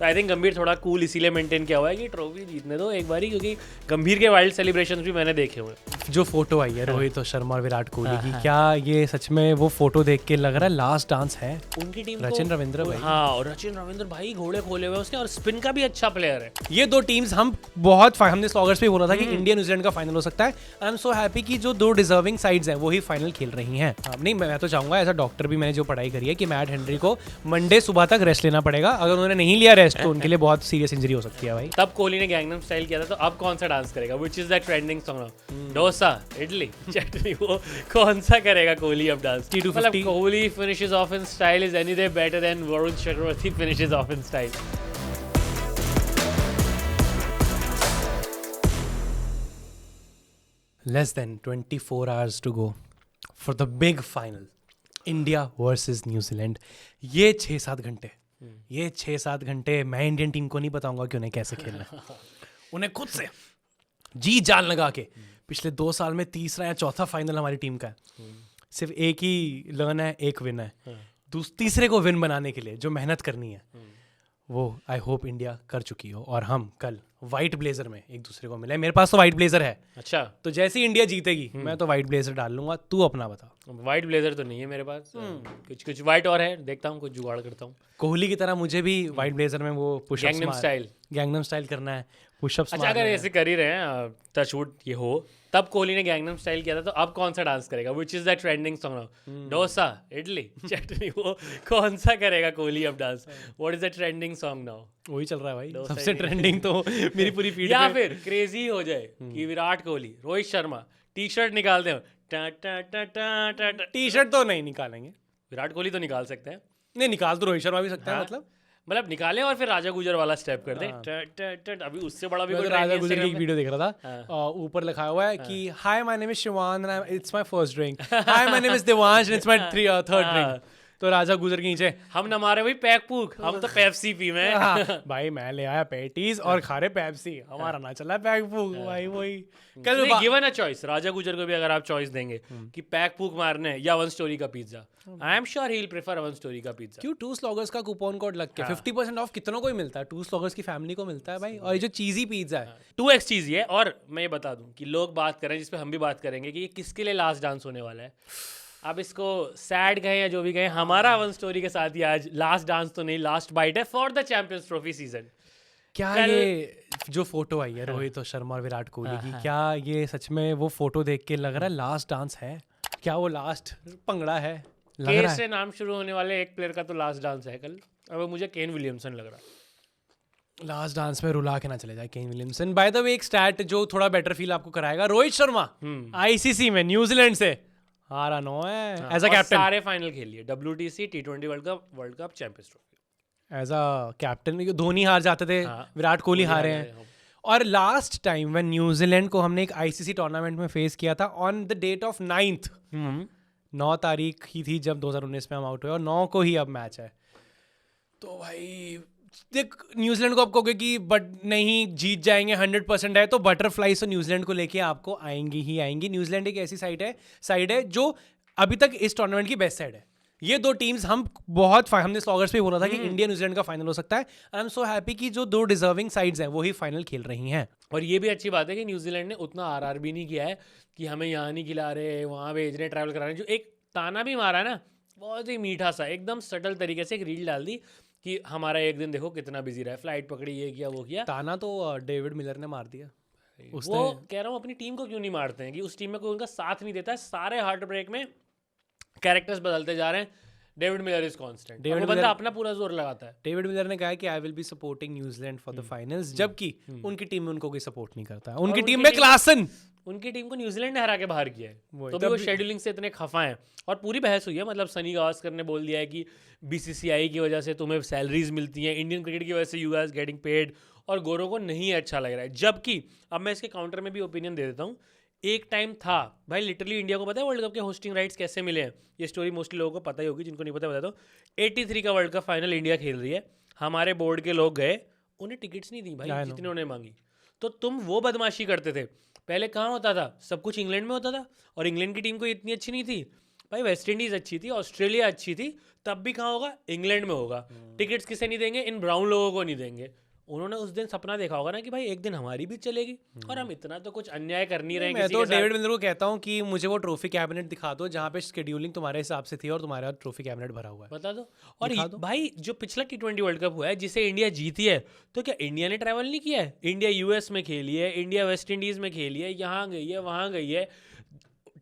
तो I think गंभीर थोड़ा कूल इसीलिए मेंटेन किया हुआ है कि ट्रॉफी जीतने दो एक बारी, क्योंकि गंभीर के वाइल्ड सेलिब्रेशंस भी मैंने देखे हुए हैं। जो फोटो आई है रोहित और शर्मा और विराट कोहली की, क्या ये सच में वो फोटो देख के लग रहा है लास्ट डांस है उनकी टीम रचिन रविंद्र भाई? हाँ, और रचिन रविंद्र भाई घोड़े खोले हुए उसने, और स्पिन का भी अच्छा प्लेयर है। ये दो टीम्स हम बहुत हमने स्लॉगर्स पे बोला था कि इंडिया न्यूजीलैंड का फाइनल हो सकता है। आई एम सो हैप्पी कि जो दो डिजर्विंग साइड्स हैं वही फाइनल खेल रही हैं। नहीं, मैं तो चाहूंगा, एज अ डॉक्टर भी मैंने जो पढ़ाई करी है, कि मैट हेनरी को मंडे सुबह तक रेस्ट लेना पड़ेगा। अगर उन्होंने नहीं लिया रेस्ट तो उनके लिए बहुत सीरियस इंजरी हो सकती है भाई। तब कोहली ने गैंगनम स्टाइल किया था, तो अब कौन सा डांस करेगा? Which is the trending song now? Dosa, idli, chutney, वो कौन सा करेगा कोहली अब डांस? मतलब Kohli finishes off in style is any day better than Varun Chakravarthy finishes off in style. Less than 24 hours to go for the big final, India versus New Zealand. ये 6-7 घंटे मैं Indian team को नहीं बताऊंगा कि उन्हें कैसे खेलना है। उन्हें खुद से जी जान लगा के पिछले 2 साल में तीसरा या चौथा फाइनल हमारी टीम का है। सिर्फ एक ही लर्न है, एक विन है। तीसरे को विन बनाने के लिए जो मेहनत करनी है वो आई होप इंडिया कर चुकी हो, और हम कल वाइट ब्लेजर में एक दूसरे को मिले। मेरे पास तो वाइट ब्लेजर है। अच्छा, तो जैसे ही इंडिया जीतेगी मैं तो वाइट ब्लेजर डाल लूंगा। तू अपना बता। वाइट ब्लेजर तो नहीं है मेरे पास, कुछ वाइट और है, देखता हूँ कुछ जुगाड़ करता हूँ। कोहली की तरह मुझे भी वाइट ब्लेजर में वो गैंगनम स्टाइल करना है, पुशअप्स। अच्छा, अगर ऐसे कर ही रहे हैं टचवुड ये हो, तब कोहली ने गैंगनम स्टाइल किया था, तो अब कौन सा डांस करेगा? Which is the trending song now? Dosa, idli, chutney, वो कौन सा करेगा कोहली अब dance? What is the trending song now? वही चल रहा है भाई, सबसे ट्रेंडिंग तो मेरी पूरी फीड। या फिर क्रेजी हो जाए कि विराट कोहली, रोहित शर्मा टी शर्ट निकालते हो, टी शर्ट तो नहीं निकालेंगे। विराट कोहली तो निकाल सकते हैं। नहीं, निकाल तो रोहित शर्मा भी सकता है। मतलब निकाले और फिर राजा गुजर वाला स्टेप कर दे। अभी उससे बड़ा भी कोई राजा गुजर की एक वीडियो देख रहा था, ऊपर लिखा हुआ है कि hi my name is Shivan and it's my first drink, hi my name is Devansh and it's my third drink. तो राजा गुजर के नीचे हम न मारे भाई पैक पूक, हम तो पेप्सी पी में। भाई मैं ले आया पैटीज और खा रहे पेप्सी, हमारा ना चला पैक पूक भाई। वही कल गिवन अ चॉइस, राजा गुजर को भी अगर आप चॉइस देंगे कि पैक पूक मारने या वन स्टोरी का pizza, I am sure he will prefer one story का पिज्जा। क्यों? 2 स्लॉगर्स का कूपन कोड लग के 50% ऑफ कितनों को ही मिलता है, 2 स्लॉगर्स की फैमिली को मिलता है भाई। और ये जो चीजी पिज्जा है 2x चीजी है। और मैं ये बता दूं कि लोग बात करें, जिसपे हम भी बात करेंगे, कि ये किसके लिए लास्ट डांस होने वाला है। अब इसको सैड कहें या जो भी कहें, हमारा वन स्टोरी के साथ ही आज लास्ट डांस तो नहीं, लास्ट बाइट है for the champions trophy season. क्या ये जो फोटो आई है रोहित और शर्मा और विराट कोहली की, क्या ये सच में वो फोटो देख के लग रहा है लास्ट डांस है? क्या वो लास्ट पंगड़ा है? के से नाम शुरू होने वाले एक प्लेयर का तो लास्ट डांस है कल। अब मुझे केन विलियमसन लग रहा। लास्ट डांस में रुला के ना चले जाए Kane Williamson. By the way, एक स्टैट जो थोड़ा बेटर फील आपको कराएगा, रोहित शर्मा आईसीसी में न्यूजीलैंड से हारा 9 है एज अ कैप्टन। सारे फाइनल खेल लिए, WTC, T20 world cup, champions trophy. As a captain Dhoni हार जाते थे, विराट कोहली हारे हैं। और लास्ट टाइम व्हेन न्यूजीलैंड को हमने एक आईसीसी टूर्नामेंट में फेस किया था ऑन द डेट ऑफ 9 तारीख ही थी जब 2019 में हम आउट हुए, और 9 को ही अब मैच है। तो भाई देख, न्यूजीलैंड को आप कहोगे कि बट नहीं जीत जाएंगे 100% है, तो बटरफ्लाइज तो न्यूजीलैंड को लेके आपको आएंगी ही आएंगी। न्यूजीलैंड एक ऐसी साइड है जो अभी तक इस टूर्नामेंट की बेस्ट साइड है। ये दो टीम्स हमने स्लॉगर्स पे बोला था कि इंडिया न्यूजीलैंड का फाइनल हो सकता है। आई एम सो हैप्पी कि जो दो डिजर्विंग साइड्स हैं वही फाइनल खेल रही हैं। और ये भी अच्छी बात है कि न्यूजीलैंड ने उतना आरआर भी नहीं किया है कि हमें यहाँ नहीं खिला रहे, वहाँ भेज रहे, ट्रैवल करा रहे। जो एक ताना भी मारा ना, बहुत ही मीठा सा, एकदम सटल तरीके से एक रील डाल दी कि हमारा एक दिन देखो कितना बिजी रहा है, फ्लाइट पकड़ी, ये किया वो किया। ताना तो डेविड मिलर ने मार दिया। वो कह रहा हूँ अपनी टीम को क्यों नहीं मारते हैं, कि उस टीम में कोई उनका साथ नहीं देता है। सारे हार्ट ब्रेक में कैरेक्टर्स बदलते जा रहे हैं, David Miller is constant. David बंदा अपना पूरा जोर लगाता है। डेविड मिलर ने कहा कि I will be supporting New Zealand for the finals, जबकि उनकी टीम में उनको कोई सपोर्ट नहीं करता है। उनकी टीम में क्लासन, उनकी टीम को न्यूजीलैंड ने हरा के बाहर किया है, तो भी वो शेड्यूलिंग से इतने खफा हैं। और पूरी बहस हुई है, मतलब सनी गावस्कर ने बोल दिया है कि बीसीसीआई की वजह से तुम्हें सैलरीज मिलती हैं, इंडियन क्रिकेट की वजह से यू गाइस गेटिंग पेड, और गोरों को नहीं अच्छा लग रहा है। जबकि अब मैं इसके काउंटर में भी ओपिनियन दे देता हूँ। एक टाइम था भाई, लिटरली इंडिया को पता है वर्ल्ड कप के होस्टिंग राइट्स कैसे मिले हैं। ये स्टोरी मोस्टली लोगों को पता ही होगी, जिनको नहीं पता बता दो। 83 का वर्ल्ड कप फाइनल इंडिया खेल रही है, हमारे बोर्ड के लोग गए, उन्हें टिकट्स नहीं दी भाई जितने उन्होंने मांगी। तो तुम वो बदमाशी करते थे। पहले कहाँ होता था, सब कुछ इंग्लैंड में होता था, और इंग्लैंड की टीम कोई इतनी अच्छी नहीं थी। भाई वेस्ट इंडीज अच्छी थी, ऑस्ट्रेलिया अच्छी थी, तब भी कहाँ होगा, इंग्लैंड में होगा। टिकट्स किसे नहीं देंगे, इन ब्राउन लोगों को नहीं देंगे। उन्होंने उस दिन सपना देखा होगा ना कि भाई एक दिन हमारी भी चलेगी, और हम इतना तो कुछ अन्याय कर नहीं रहे। मैं तो डेविड मिलर को कहता हूँ कि मुझे वो ट्रॉफी कैबिनेट दिखा दो जहाँ पे शेड्यूलिंग तुम्हारे हिसाब से थी और तुम्हारा ट्रॉफी कैबिनेट भरा हुआ है, बता दो। और भाई जो पिछला T20 वर्ल्ड कप हुआ है जिसे इंडिया जीती है, तो क्या इंडिया ने ट्रैवल नहीं किया है? इंडिया यूएस में खेली है, इंडिया वेस्ट इंडीज में खेली है, यहाँ गई है, वहाँ गई है।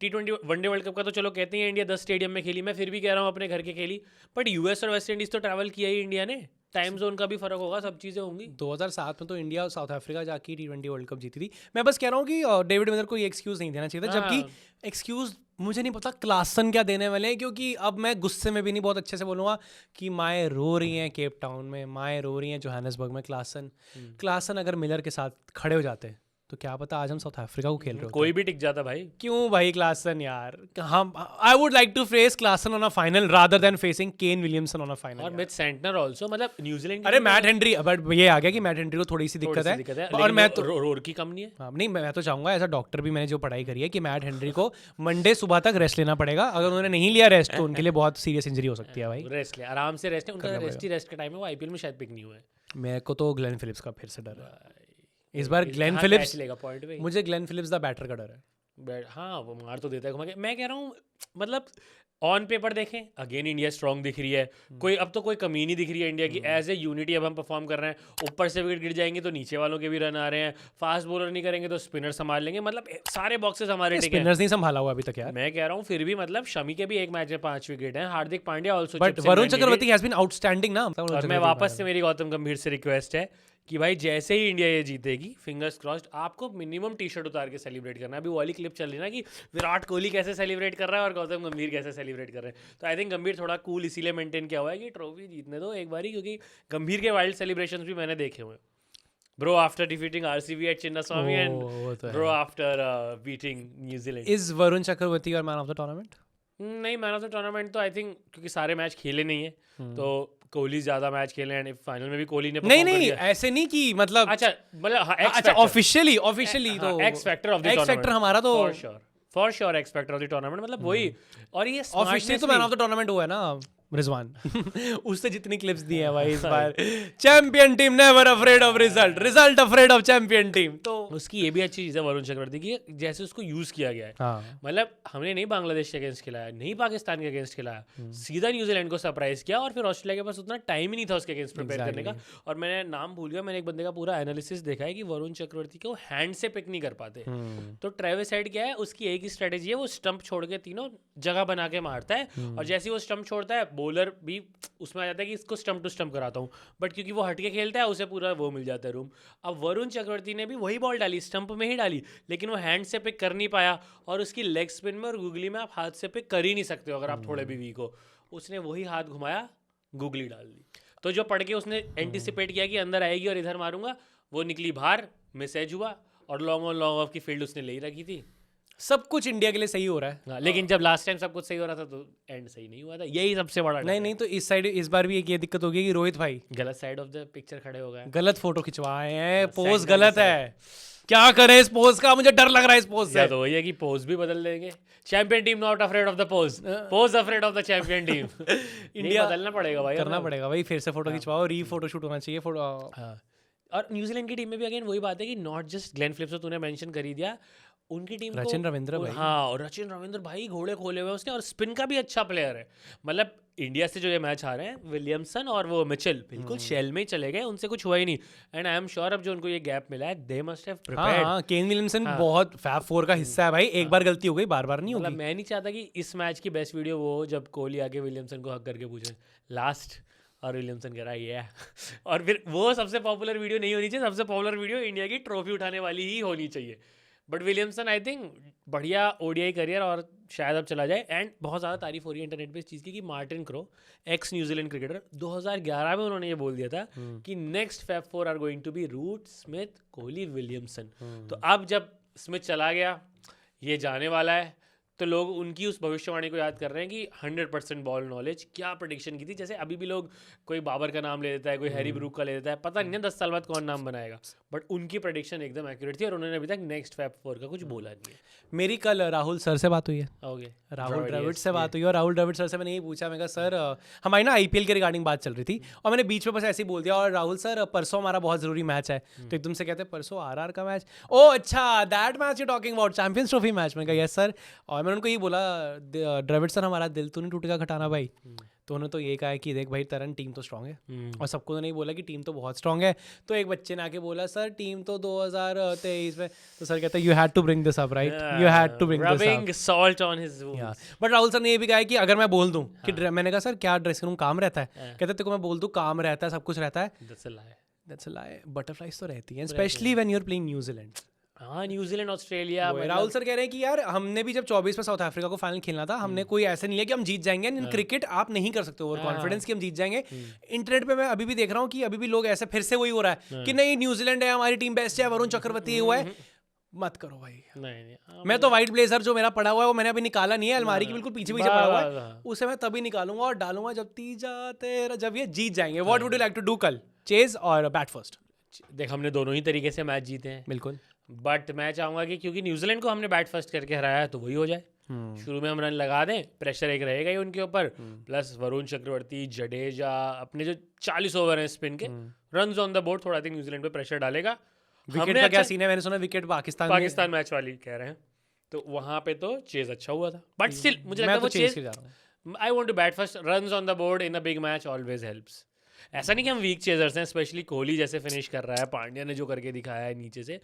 T20 वनडे वर्ल्ड कप का तो चलो कहते हैं इंडिया 10 स्टेडियम में खेली, मैं फिर भी कह रहा हूँ अपने घर के खेली, बट यूएस और वेस्ट इंडीज तो ट्रैवल किया ही इंडिया ने। टाइम जोन का भी फर्क होगा, सब चीजें होंगी। 2007 में तो इंडिया और साउथ अफ्रीका जाके T20 वर्ल्ड कप जीती थी। मैं बस कह रहा हूँ कि डेविड मिलर को ये एक्सक्यूज नहीं देना चाहिए था, जबकि एक्सक्यूज मुझे नहीं पता क्लासन क्या देने वाले हैं, क्योंकि अब मैं गुस्से में भी नहीं बहुत अच्छे से बोलूँगा कि माए रो रही हैं केप टाउन में, माए रो रही हैं जोहान्सबर्ग में। क्लासन अगर मिलर के साथ खड़े हो जाते तो क्या पता आज हम साउथ अफ्रीका को खेल रहे होते। कोई भी टिक जाता भाई। क्यों भाई क्लासन यार, hmm I would like to face Klaasen on a final rather than facing Kane Williamson on a final. और मिथ सेंटनर आल्सो, मतलब न्यूजीलैंड। अरे मैट हेनरी, बट ये आ गया कि मैट हेनरी को थोड़ी सी दिक्कत है, और मैं तो रोर की कम नहीं है। हाँ नहीं, मैं तो चाहूंगा एज अ डॉक्टर भी, मैंने जो पढ़ाई करी है, कि मैट हेनरी को मंडे सुबह तक रेस्ट लेना पड़ेगा। अगर उन्होंने नहीं लिया रेस्ट तो उनके लिए बहुत सीरियस इंजरी हो सकती है भाई। रेस्ट ले, आराम से रेस्ट है उनका, रेस्ट का टाइम है, वो आईपीएल में शायद पिक नहीं हुआ है। मेरे को तो ग्लेन फिलिप्स का फिर से डर है इस बार। ग्लेन फिलिप्स लेगा पॉइंट पे, मुझे ग्लेन फिलिप्स द बैटर का डर है। हाँ वो मार तो देता है। मैं कह रहा हूँ मतलब ऑन पेपर देखें अगेन इंडिया स्ट्रांग दिख रही है, कोई अब तो कोई कमी नहीं दिख रही है इंडिया की। एज ए यूनिटी अब हम परफॉर्म कर रहे हैं। ऊपर से विकेट गिर जाएंगे तो नीचे वालों के भी रन आ रहे हैं, फास्ट बॉलर नहीं करेंगे तो स्पिनर संभाल लेंगे, मतलब सारे बॉक्सेस हमारे टिके हैं। स्पिनर्स नहीं संभाला हुआ अभी तक यार। मैं कह रहा हूँ फिर भी मतलब शमी के भी एक मैच में 5 विकेट हैं, Hardik Pandya also, but Varun Chakravarthy has been outstanding ना। और मैं वापस से मेरी गौतम गंभीर से रिक्वेस्ट है कि भाई जैसे ही इंडिया ये जीतेगी, फिंगर्स क्रॉस्ड, आपको मिनिमम टी शर्ट उतार के सेलिब्रेट करना है। अभी वो वाली क्लिप चल रही है ना कि विराट कोहली कैसे सेलिब्रेट कर रहा है और गौतम गंभीर कैसे सेलिब्रेट कर रहे हैं, तो आई थिंक गंभीर थोड़ा कूल इसीलिए मेंटेन किया हुआ है कि ट्रॉफी जीतने दो एक बारी, क्योंकि गंभीर के वाइल्ड सेलिब्रेशंस भी मैंने देखे हुए। Bro after defeating RCB at Chinnaswamy and bro after beating New Zealand. Is Varun Chakravarthy और मैन ऑफ द टूर्नामेंट? नहीं, मैन ऑफ द टूर्नामेंट तो आई थिंक क्योंकि सारे मैच खेले नहीं है, तो कोहली ज्यादा मैच खेले हैं, फाइनल में भी कोहली ने नहीं ऐसे नहीं कि मतलब अच्छा मतलब अच्छा ऑफिशियली तो x factor of the x factor हमारा तो for sure x factor of the tournament, मतलब वही। और ये ऑफिशियली तो मैन ऑफ द टूर्नामेंट हुआ है ना रिजवान। उससे जितनी क्लिप्स दी है भाई इस बार, champion team never afraid of result, result afraid of champion team. तो उसकी ये भी अच्छी चीज़ है वरुण चक्रवर्ती की, जैसे उसको यूज किया गया है। मतलब हमने नहीं बांग्लादेश के अगेंस्ट खिलाया, नहीं पाकिस्तान के अगेंस्ट खिलाया, सीधा न्यूजीलैंड को सरप्राइज किया, और फिर ऑस्ट्रेलिया के पास उतना टाइम ही नहीं था उसके अगेंस्ट प्रिपेयर करने का। और मैंने नाम भूल गया, मैंने एक बंदे का पूरा एनालिसिस देखा है कि वरुण चक्रवर्ती को हैंड से पिक नहीं कर पाते। तो ट्रेविस हेड क्या है, उसकी एक ही स्ट्रेटेजी है, वो स्टंप छोड़ के तीनों जगह बना के मारता है, और जैसे वो स्टंप छोड़ता है बॉलर भी उसमें आ जाता है कि इसको स्टंप टू स्टंप कराता हूँ, बट क्योंकि वो हटके खेलता है उसे पूरा वो मिल जाता है रूम। अब वरुण चक्रवर्ती ने भी वही बॉल डाली, स्टंप में ही डाली, लेकिन वो हैंड से पिक कर नहीं पाया, और उसकी लेग स्पिन में और गुगली में आप हाथ से पिक कर ही नहीं सकते हो अगर आप थोड़े भी वीक हो। उसने वही हाथ घुमाया, गुगली डाल दी, तो जो पढ़ के उसने एंटिसिपेट किया कि अंदर आएगी और इधर मारूंगा, वो निकली बाहर, मिसएज हुआ, और लॉन्ग ऑन लॉन्ग ऑफ की फील्ड उसने ले ही रखी थी। सब कुछ इंडिया के लिए सही हो रहा है। हाँ, लेकिन जब लास्ट टाइम सब कुछ सही हो रहा था तो एंड सही नहीं हुआ था, यही सबसे बड़ा। नहीं तो इस साइड इस बार भी एक ये दिक्कत होगी कि रोहित भाई गलत साइड ऑफ द पिक्चर खड़े हो गए, गलत फोटो खिंचवाए हैं, पोज गलत है, क्या करें इस पोज का, मुझे डर लग रहा है इस पोज से। तो वही है कि पोज भी बदल देंगे। Champion team not afraid of the pose, pose afraid of the champion team. India बदलना पड़ेगा भाई, करना पड़ेगा भाई, फिर से फोटो खिंचवाओ, री फोटो शूट होना चाहिए फोटो। और न्यूजीलैंड की टीम में भी अगेन वही बात है कि नॉट जस्ट ग्लेन फिलिप्स, तो तूने मेंशन कर ही दिया, उनकी टीम रचिन रविंद्र भाई। हाँ, और रचिन रविंद्र भाई घोड़े खोले हुए उसने, और स्पिन का भी अच्छा प्लेयर है। मतलब इंडिया से जो ये मैच आ रहे हैं, विलियमसन और वो मिचेल बिल्कुल शेल में ही चले गए, उनसे कुछ हुआ ही नहीं। एंड आई एम श्योर अब जो उनको ये गैप मिला है, दे मस्ट हैव प्रिपेयर्ड। हाँ, केन विलियमसन बहुत फैब फोर का हिस्सा है भाई, एक बार गलती हो गई बार बार नहीं होगी। मैं नहीं चाहता कि इस मैच की बेस्ट वीडियो वो जब कोहली आके विलियमसन को हक करके पूछे लास्ट, और विलियमसन कह रहा है ये, और फिर वो सबसे पॉपुलर वीडियो नहीं होनी चाहिए, सबसे पॉपुलर वीडियो इंडिया की ट्रॉफी उठाने वाली ही होनी चाहिए। बट विलियमसन आई थिंक बढ़िया ओडीआई करियर, और शायद अब चला जाए। एंड बहुत ज़्यादा तारीफ हो रही है इंटरनेट पे इस चीज़ की कि Martin Crowe, ex New Zealand cricketer, 2011 में उन्होंने ये बोल दिया था कि next fab 4 are going to be Root, Smith, Kohli, Williamson. तो अब जब स्मिथ चला गया, ये जाने वाला है, तो लोग उनकी उस भविष्यवाणी को याद कर रहे हैं कि 100% बॉल नॉलेज, क्या प्रेडिक्शन की थी। जैसे अभी भी लोग कोई बाबर का नाम ले देता है, कोई हैरी ब्रूक का ले देता है, पता नहीं है 10 साल बाद कौन नाम बनाएगा, बट उनकी प्रेडिक्शन एकदम एक्यूरेट थी और उन्होंने अभी तक नेक्स्ट फैब 4 का कुछ बोला नहीं है। मेरी कल राहुल सर से बात हुई है। ओके, राहुल द्रविड़ से बात हुई और राहुल द्रविड़ सर से मैंने यही पूछा, मैं कहा सर हमारी ना आईपीएल के रिगार्डिंग बात चल रही थी और मैंने बीच में बस ऐसे ही बोल दिया, और राहुल सर परसों हमारा बहुत जरूरी मैच है, तो एकदम से कहते हैं परसों आरआर का मैच, ओ अच्छा that match you talking about, champions trophy match. मैंने कहा यस सर, और मैंने उनको ये बोला द्रविड़ सर हमारा दिल तो नहीं टूटेगा खटाना भाई, तो उन्होंने तो ये कहा है कि देख भाई तरन टीम तो स्ट्रांग है, और सबको तो नहीं बोला कि टीम तो बहुत स्ट्रांग है। तो एक बच्चे ने आके बोला सर टीम तो 2023 में, तो सर कहता है you had to bring this up right, you had to bring this up, salt on his wounds. But Rahul sir ने ये भी कहा है कि अगर मैं बोल दूं कि मैंने कहा सर क्या ड्रेसिंग रूम काम रहता है, कहते तेरे को मैं बोल दूं काम रहता है, सब कुछ रहता है, दैट्स अ लाई, बटरफ्लाइज तो रहती हैं specially when you are playing New Zealand. हाँ, न्यूजीलैंड ऑस्ट्रेलिया। राहुल सर कह रहे हैं कि यार हमने भी जब 24 में साउथ अफ्रीका को फाइनल खेलना था, हमने कोई ऐसा नहीं है कि हम जीत जाएंगे, इन क्रिकेट आप नहीं कर सकते ओवर कॉन्फिडेंस कि हम जीत जाएंगे। इंटरनेट पे मैं अभी भी देख रहा हूँ कि अभी भी लोग ऐसे फिर से वही हो रहा है कि नहीं न्यूजीलैंड है हमारी टीम बेस्ट है, वरुण चक्रवर्ती हुआ है, मत करो भाई। नहीं, मैं तो व्हाइट ब्लेजर जो मेरा पड़ा हुआ है वो मैंने अभी निकाला नहीं है, अलमारी की बिल्कुल पीछे पीछे पड़ा हुआ है, उसे मैं तभी निकालूंगा और डालूंगा जब तीजा तेरा, जब ये जीत जाएंगे। What would you like to do कल, चेज और बैट फर्स्ट? देख हमने दोनों ही तरीके से मैच जीते हैं बिल्कुल, बट मैं चाहूंगा कि क्योंकि न्यूजीलैंड को हमने बैट फर्स्ट करके हराया है तो वही हो जाए। शुरू में हम रन लगा दें, प्रेशर एक रहेगा ही उनके ऊपर, प्लस वरुण चक्रवर्ती, जडेजा, अपने जो 40 ओवर हैं स्पिन के, रन्स ऑन द बोर्ड, थोड़ा सा न्यूजीलैंड पे प्रेशर डालेगा। विकेट का क्या सीन है? मैंने सुना विकेट पाकिस्तान मैच वाली कह रहे हैं, तो वहां पे तो चेज अच्छा हुआ था, बट स्टिल मुझे लगता है वो chase, I want to bat first, runs on the board in a big match always helps. ऐसा नहीं कि हम वीक चेजर्स हैं, स्पेशली कोहली जैसे फिनिश कर रहा है, पांड्या ने जो करके दिखाया है नीचे से,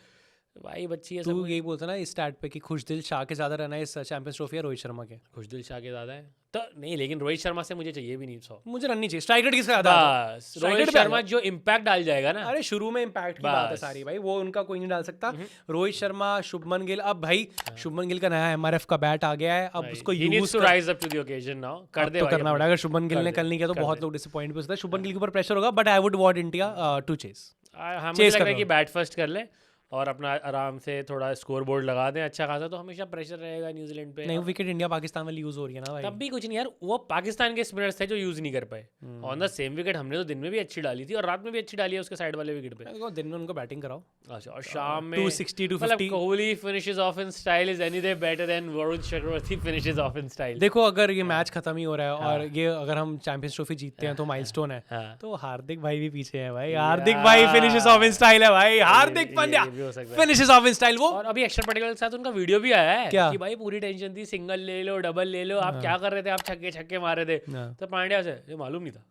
भाई बच्ची है। तू यही बोलता ना इस स्टैट पे कि खुशदिल शाह के ज्यादा रन है इस चैंपियंस ट्रॉफी या रोहित शर्मा के? खुशदिल शाह के ज्यादा है तो नहीं, लेकिन रोहित शर्मा से मुझे चाहिए भी नहीं 100, मुझे रन नहीं चाहिए। स्ट्राइक रेट किसका ज्यादा है? रोहित शर्मा जो इम्पैक्ट डाल जाएगा ना, अरे शुरू में इम्पैक्ट की बात है सारी भाई, वो उनका कोई नहीं डाल सकता। रोहित शर्मा, शुभमन गिल, अब भाई शुभमन गिल का नया एमआरएफ का बैट आ गया है, अब उसको use to rise up to the occasion now, कर दे, करना पड़ेगा। अगर शुभमन गिल ने कल नहीं किया तो बहुत लोग डिसअपॉइंट भी हो सकते हैं, शुभमन गिल के ऊपर प्रेशर होगा, but I would want India to chase. हमें लग रहा है कि बैट फर्स्ट कर ले और अपना आराम से थोड़ा स्कोर बोर्ड लगा दें अच्छा खासा, तो हमेशा प्रेशर रहेगा न्यूजीलैंड पे। नहीं, विकेट इंडिया पाकिस्तान वाली यूज हो रही है ना भाई, तब भी कुछ नहीं यार, वो पाकिस्तान के स्पिनर्स थे जो यूज नहीं कर पाए। ऑन द सेम विकेट हमने तो दिन में भी अच्छी डाली थी और रात में भी अच्छी डाली है उसके साइड वाले विकेट पे। दिन में उनको बैटिंग कराओ, अच्छा, और शाम में 260 250। Kohli finishes off in style is any day better than Varun Chakravarthy finishes off in style. देखो अगर ये मैच खत्म ही हो रहा है और ये अगर हम चैंपियंस ट्रॉफी जीतते हैं तो माइलस्टोन है, तो हार्दिक भाई भी पीछे है भाई, हार्दिक भाई फिनिशेस ऑफ इन स्टाइल है भाई, Hardik Pandya finishes off in style. वो और अभी अक्षर पटेल के साथ उनका वीडियो भी आया है कि भाई पूरी टेंशन थी, सिंगल ले लो डबल ले लो, आप क्या कर रहे थे, आप छक्के मारे थे, तो पांड्या से ये मालूम नहीं था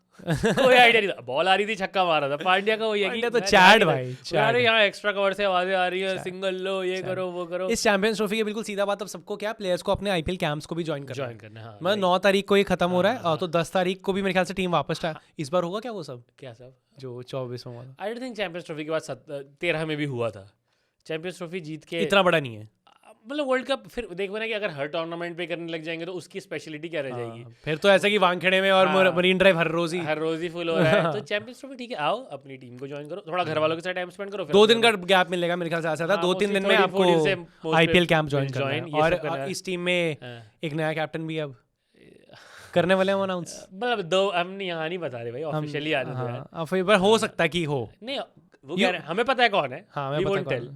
कोई आइडिया नहीं था, बॉल आ रही थी छक्का मारा था पांड्या का। वही है कि तो चैट भाई, यार यहाँ एक्स्ट्रा कवर से आवाजें आ रही है, सिंगल लो, ये करो वो करो। इस चैंपियंस ट्रॉफी के बिल्कुल सीधा बात, अब सबको क्या प्लेयर्स को अपने आईपीएल कैंप्स को भी ज्वाइन करना है। मतलब 9 तारीख को ये खत्म हो रहा है, तो 10 तारीख को भी मेरे ख्याल से टीम वापस इस बार होगा क्या वो सब, क्या सब जो 24 में हुआ था? I don't think champions trophy के बाद 13 में भी हुआ था। चैंपियंस ट्रॉफी जीत के इतना बड़ा नहीं है, मतलब वर्ल्ड कप फिर देखो ना कि अगर हर टूर्नामेंट पे करने लग जाएंगे तो उसकी स्पेशलिटी क्या रह जाएगी। फिर तो ऐसा कि वानखेड़े में और मरीन ड्राइव हर रोज ही फुल हो रहा है। तो चैंपियंस ट्रॉफी ठीक है, आओ अपनी टीम को ज्वाइन करो, थोड़ा घर वालों के साथ टाइम स्पेंड करो, 2 दिन का गैप मिलेगा मेरे ख्याल से, ऐसा था 2-3 दिन में आपको आईपीएल कैंप ज्वाइन करना है। और इस टीम में एक नया कैप्टन भी अब करने वाले हैं अनाउंस, मतलब 2 हम यहाँ नहीं बता रहे भाई, ऑफिशियली आने दो यार, फिर हो सकता है कि हो नहीं, वो कह रहे हैं हमें पता है कौन है, we won't tell,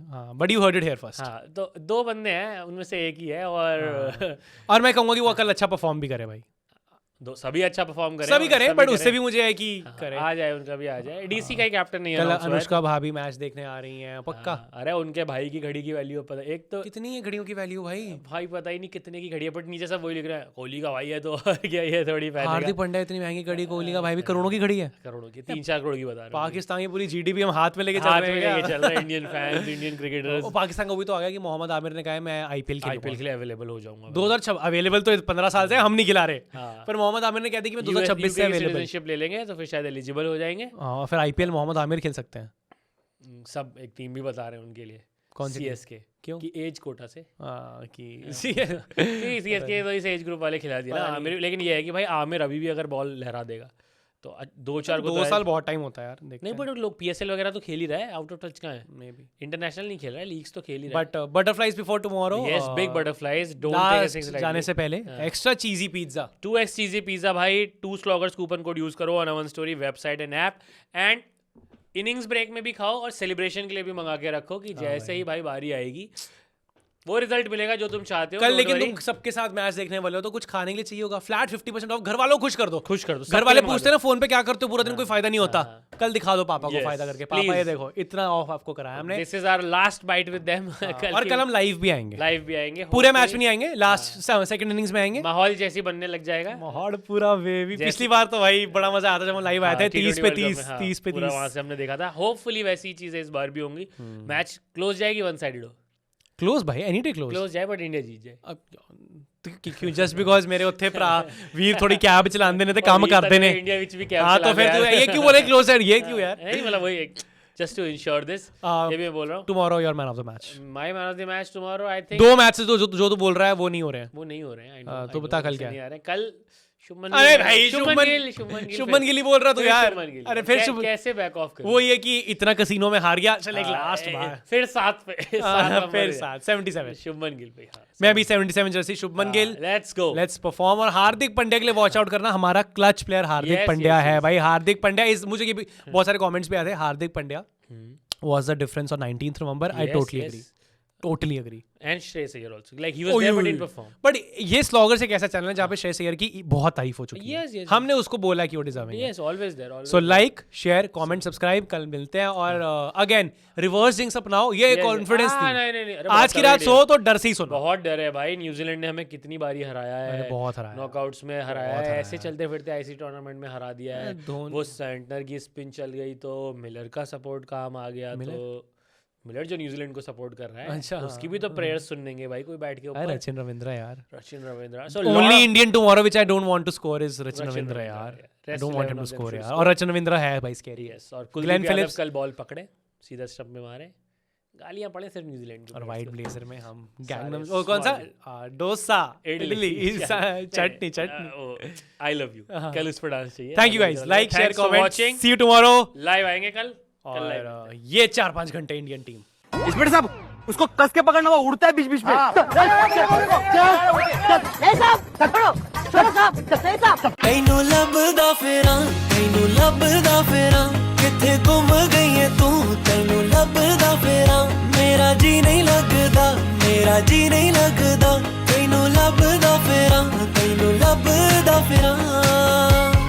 but you heard it here first। हाँ, तो 2 बंदे हैं, उनमें से एक ही है और मैं कहूँगा कि वो कल अच्छा परफॉर्म भी करे भाई, सभी अच्छा परफॉर्म करें, सभी करें, बट उससे भी मुझे है कि करे, आ जाए उनका भी आ जाए। डीसी का ही कैप्टन नहीं है, कल अनुष्का भाभी मैच देखने आ रही हैं पक्का। अरे उनके भाई की घड़ी की वैल्यू पता, एक तो कितनी है घड़ियों की वैल्यू भाई पता ही नहीं कितने की घड़ी है, बट नीचे सब वही लिख रहा है कोहली का भाई है तो क्या ये थोड़ी पहले हार्दिक पांड्या इतनी महंगी घड़ी, कोहली का भाई भी करोड़ों की घड़ी है, करोड़ों की 3-4 करोड़ की बता रहा हूं। पाकिस्तान की पूरी जीडीपी हम हाथ में लेके चल रहे हैं, Indian fans, Indian cricketers. Pakistan को भी तो आ गया कि मोहम्मद आमिर ने कहा है मैं आईपीएल के लिए अवेलेबल हो जाऊंगा। 2006 अवेलेबल तो 15 साल से हम नहीं खिला रहे, पर मोहम्मद आमिर ने कह दिया कि मैं 2026 से सिटीजनशिप ले लेंगे तो फिर शायद एलिजिबल हो जाएंगे, और फिर आईपीएल मोहम्मद आमिर खेल सकते हैं। सब एक टीम भी बता रहे हैं उनके लिए, कौन सी? सीएसके, क्यों कि एज कोटा से कि सीएसके तो इस एज ग्रुप वाले खिला दिया ना आमिर। लेकिन ये है कि भाई आमिर अभी भी अगर बॉल लहरा देगा, तो 2-4 को 2 साल बहुत टाइम होता है यार, नहीं, बट लोग PSL वगैरह तो खेल ही रहा है, आउट ऑफ टच कहाँ है, मे बी इंटरनेशनल नहीं खेल रहा है, लीग्स तो खेल ही रहा है. But butterflies before tomorrow, yes, big butterflies, don't take it जाने से पहले extra cheesy pizza, 2x cheesy pizza भाई, 2 स्लॉगर्स कूपन कोड यूज करो on one story website and app, and innings break में भी खाओ और सेलिब्रेशन के लिए भी मंगा के रखो कि जैसे ही भाई बारी आएगी वो रिजल्ट मिलेगा जो तुम चाहते हो. कल लेकिन तुम सबके साथ मैच देखने वाले हो तो कुछ खाने के लिए चाहिए होगा, फ्लैट 50% ऑफ, घर वालों को खुश कर दो. घर वाले पूछते हैं ना फोन पे क्या करते हो पूरा दिन, कोई फायदा नहीं होता, कल दिखा दो पापा को फायदा करके, पापा ये देखो इतना ऑफ आपको कराया हमने, this is our last bite with them. और कल हम लाइव भी आएंगे, पूरे मैच में नहीं आएंगे, लास्ट सेकंड इनिंग्स में आएंगे, माहौल जैसी बनने लग जाएगा, माहौल पूरा वेवी. पिछली बार तो भाई बड़ा मजा आता जब हम लाइव आए थे, 30 पे 30 वहां से हमने देखा था. होपफुली वैसी चीजें इस बार भी होंगी. मैच क्लोज जाएगी, वन साइडेड हो, क्लोज भाई, एनी डे क्लोज जाए बट इंडिया जीत जाए. क्यों जस्ट बिकॉज मेरे उत्थे भरा वीर थोड़ी कैब चलाते ने ते काम करते ने, इंडिया विच भी कैब हां तो फिर तू ये क्यों बोले क्लोज है, ये क्यों यार, नहीं मतलब वही जस्ट टू इंश्योर दिस, ये भी मैं बोल रहा हूं. Tomorrow your man of the match, my man of the match tomorrow, I think 2 matches जो तू बोल रहा है वो नहीं हो रहे हैं, तो बता कल क्या है. कल शुभमन गिल ही बोल रहा तू यार, अरे फिर कैसे बैक ऑफ कर, वो ये कि इतना कसीनो में हार गया, चल एक लास्ट बार फिर 7 पे फिर 77 शुभमन गिल पे. मैं भी 77 Jersey Shubman Gill, let's perform. और हार्दिक पांड्या के लिए वॉच आउट करना, हमारा क्लच प्लेयर हार्दिक पांड्या है भाई. हार्दिक पांड्या इज, मुझे ये भी बहुत सारे कमेंट्स भी आए थे, Hardik Pandya was the difference on 19th November. I totally agree. And Shreyas Iyer also, like he was there but didn't perform. But ये स्लॉगर से एक ऐसा चैनल है जहाँ पे श्रेयस अय्यर की बहुत तारीफ हो चुकी है. हमने उसको बोला कि वो डिजर्विंग है. Yes, always there. So like, share, comment, subscribe. कल मिलते हैं. और अगेन रिवर्स जिंक्स अपनाओ, ये कॉन्फिडेंस थी. आज की रात सो तो डर से ही सुनो. बहुत डर है भाई. न्यूजीलैंड ने हमें कितनी बारी हराया है, बहुत हराया, नॉकआउट्स में हराया है, ऐसे चलते फिरते आईसी टूर्नामेंट में हरा दिया है. वो सेंटनर की स्पिन चल गई तो मिलर का सपोर्ट काम आ गया, तो मिलर जो न्यूजीलैंड को सपोर्ट कर रहा है, अच्छा, उसकी भी तो प्रेयर्स सुनेंगे भाई कोई बैठ के ऊपर. रचिन रविंद्रा यार, So only Indian tomorrow which I don't want to score is Rachin Ravindra यार. I don't want him to score यार. और रचिन रविंद्रा है भाई स्कैरी. Yes, और कुलदीप यादव कल बॉल पकड़े, सीधा स्टंप में मारे, गालियां पड़े सिर्फ न्यूजीलैंड की. और वाइट ब्लेजर में हम गैंगनम, ओ कौन सा dosa, idli, chutney. I love you. कल उस पर डांस चाहिए. Thank you guys. Like, share, comment. See you tomorrow. Live आएंगे कल. और ये 4-5 घंटे इंडियन टीम. इंस्पेक्टर साहब, उसको कस के पकड़ना, वो उड़ता है बीच बीच में. तैनू लभदा फेरां किथे गुम गई है तू, तैनू लभदा फेरां, मेरा जी नहीं लगदा, तैनू लभदा फेरां.